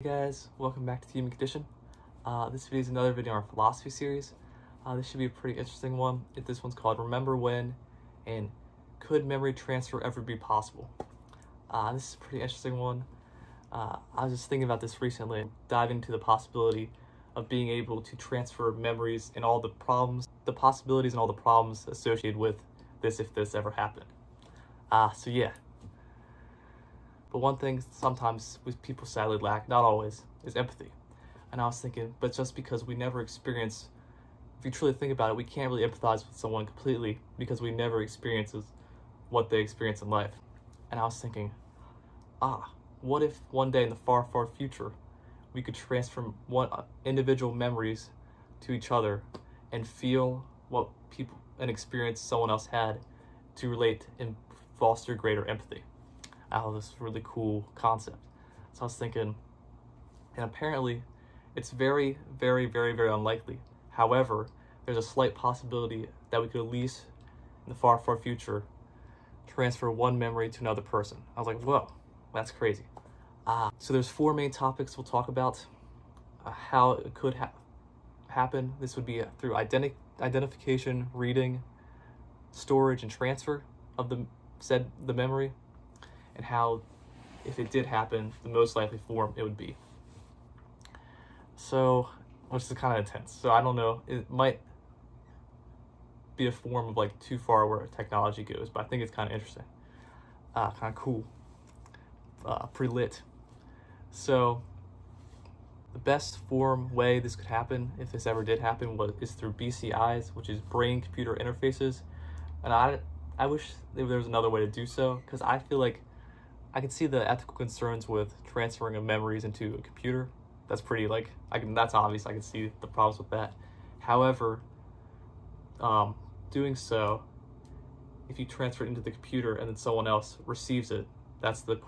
Hey guys, welcome back to the Human Condition. This video is another video in our philosophy series. This should be a pretty interesting one. This one's called Remember When and Could Memory Transfer Ever Be Possible? This is a pretty interesting one. I was just thinking about this recently, diving into the possibility of being able to transfer memories and all the possibilities and all the problems associated with this if this ever happened. But one thing sometimes people sadly lack, not always, is empathy. And I was thinking, but just because we never experience, if you truly think about it, we can't really empathize with someone completely because we never experience what they experience in life. And I was thinking, what if one day in the far, far future, we could transfer individual memories to each other and feel what people and experience someone else had to relate and foster greater empathy. This really cool concept. So I was thinking, and apparently it's very, very, very, very unlikely. However, there's a slight possibility that we could at least in the far, far future transfer one memory to another person. I was like, whoa, that's crazy. So there's four main topics we'll talk about. How it could happen. This would be through identification, reading, storage, and transfer of the memory, and how, if it did happen, the most likely form it would be. So, which is kind of intense. So I don't know, it might be a form of like too far where technology goes, but I think it's kind of interesting. Kind of cool. Pretty lit. So, the best way this could happen, if this ever did happen, is through BCIs, which is brain-computer interfaces. And I wish there was another way to do so, because I feel like I can see the ethical concerns with transferring of memories into a computer. That's pretty that's obvious. I can see the problems with that. However, doing so, if you transfer it into the computer and then someone else receives it, that's the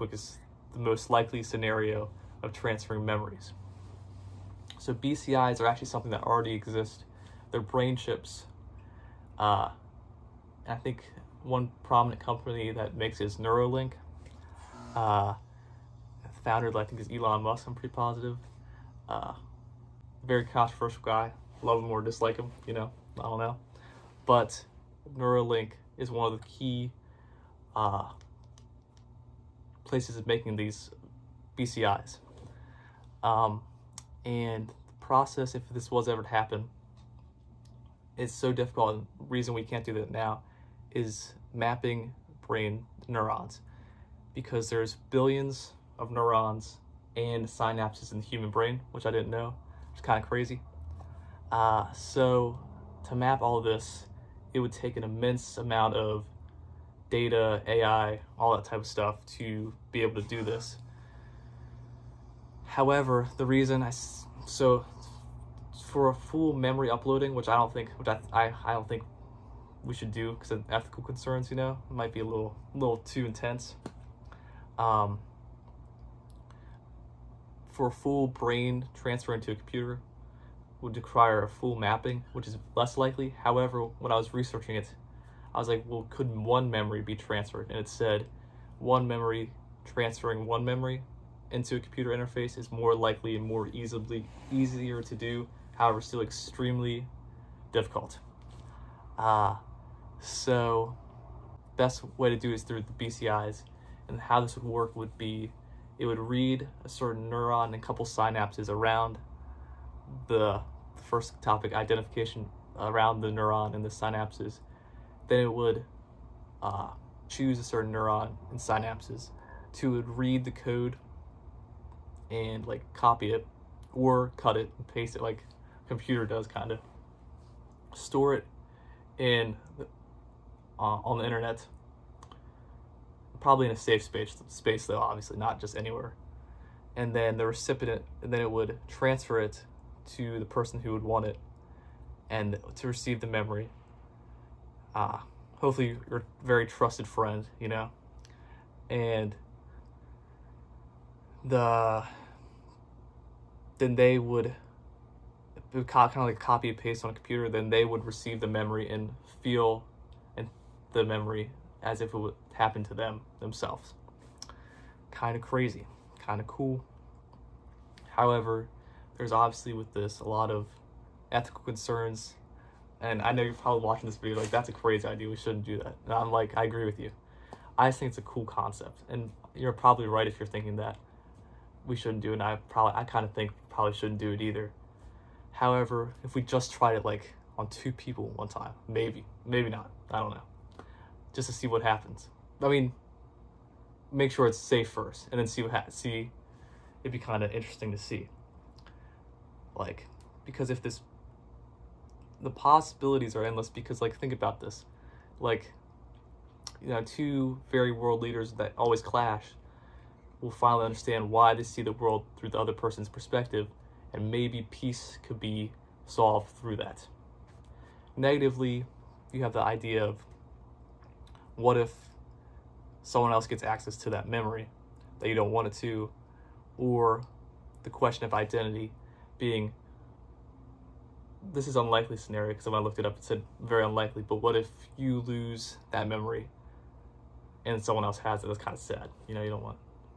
most likely scenario of transferring memories. So BCIs are actually something that already exist. They're brain chips. And I think one prominent company that makes it is Neuralink. Founder, I think, is Elon Musk. I'm pretty positive. Very controversial guy. Love him or dislike him, I don't know. But Neuralink is one of the key places of making these BCIs. And the process, if this was ever to happen, is so difficult. And the reason we can't do that now is mapping brain neurons, because there's billions of neurons and synapses in the human brain, which I didn't know, which is kind of crazy. So to map all of this, it would take an immense amount of data, AI, all that type of stuff to be able to do this. However, the reason for a full memory uploading, which I don't think we should do because of ethical concerns, it might be a little too intense. For a full brain transfer into a computer would require a full mapping, which is less likely. However, when I was researching it, I was like, well, could one memory be transferred? And it said one memory transferring one memory into a computer interface is more likely and more easier to do, however, still extremely difficult. So best way to do it is through the BCIs. And how this would work would be, it would read a certain neuron and a couple synapses around the first topic, identification, around the neuron and the synapses. Then it would choose a certain neuron and synapses to read the code and copy it or cut it and paste it like a computer does, kind of. Store it on the internet. Probably in a safe space though, obviously, not just anywhere. And then the recipient, and then it would transfer it to the person who would want it and to receive the memory. Hopefully your very trusted friend, and then they would kind of like copy and paste on a computer. Then they would receive the memory and feel the memory as if it would happen to themselves. Kind of crazy, kind of cool. However, there's obviously with this a lot of ethical concerns, and I know you're probably watching this video like, that's a crazy idea, we shouldn't do that. And I'm like, I agree with you. I just think it's a cool concept, and you're probably right if you're thinking that we shouldn't do it, and I kind of think probably shouldn't do it either. However, if we just tried it like on 2 people one time, maybe not, I don't know, just to see what happens. I mean, make sure it's safe first, and then see what happens. See, it'd be kind of interesting to see. Like, because if the possibilities are endless, because like, think about this, like, 2 very world leaders that always clash will finally understand why they see the world through the other person's perspective, and maybe peace could be solved through that. Negatively, you have the idea of, what if someone else gets access to that memory that you don't want it to, or the question of identity being, this is an unlikely scenario because when I looked it up it said very unlikely, but what if you lose that memory and someone else has it? That's kind of sad, you don't want,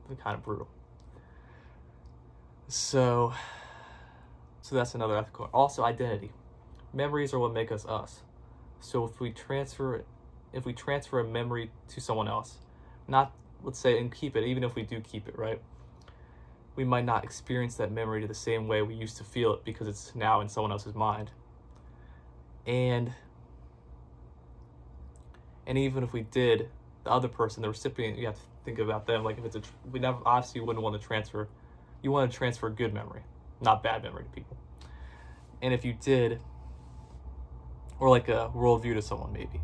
it's kind of brutal. So that's another ethical. Also, identity. Memories are what make us us. So if we transfer a memory to someone else, not, let's say, and keep it, even if we do keep it, right? We might not experience that memory the same way we used to feel it because it's now in someone else's mind. And even if we did, the other person, the recipient, you have to think about them. Like, if it's we never, obviously you wouldn't want to transfer, you want to transfer good memory, not bad memory to people. And if you did, or like a worldview to someone, maybe,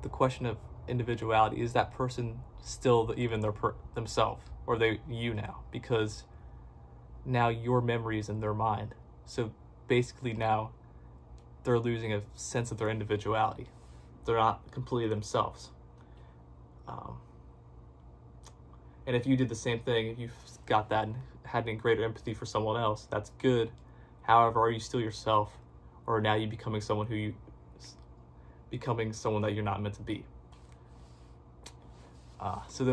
the question of individuality, is that person still even themselves, or are they you now? Because now your memory is in their mind. So basically now they're losing a sense of their individuality. They're not completely themselves. And if you did the same thing, if you've got that and had any greater empathy for someone else, that's good. However, are you still yourself, or now you becoming someone that you're not meant to be? So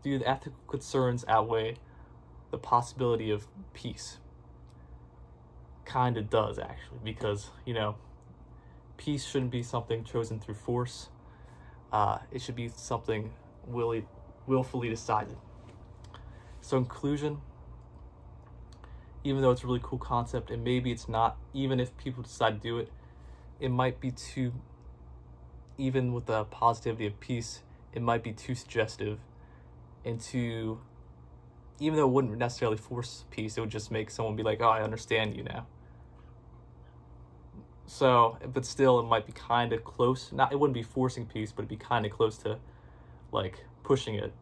do the ethical concerns outweigh the possibility of peace? Kind of does, actually, because, peace shouldn't be something chosen through force. It should be something willfully decided. So inclusion, even though it's a really cool concept, and maybe it's not, even if people decide to do it, it might be too, even with the positivity of peace, it might be too suggestive, and even though it wouldn't necessarily force peace, it would just make someone be like, oh, I understand you now. So, but still, it might be kind of close. It wouldn't be forcing peace, but it'd be kind of close to, like, pushing it.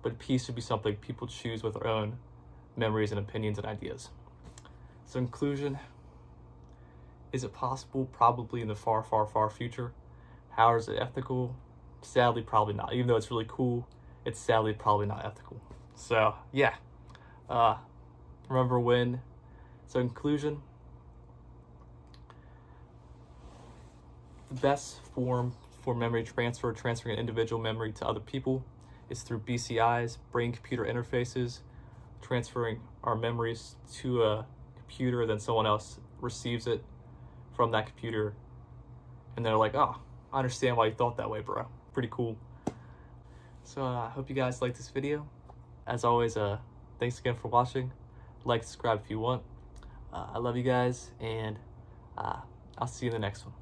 But peace would be something people choose with their own memories and opinions and ideas. So inclusion, is it possible? Probably in the far, far, far future. How is it ethical? Sadly, probably not. Even though it's really cool, it's sadly probably not ethical. So, yeah. Remember when? So inclusion, the best form for memory transfer, transferring an individual memory to other people, is through BCIs, brain-computer interfaces, transferring our memories to a computer, then someone else receives it from that computer, and they're like, oh, I understand why you thought that way, bro. Pretty cool. So I hope you guys liked this video. As always, thanks again for watching. Like, subscribe if you want. I love you guys, and I'll see you in the next one.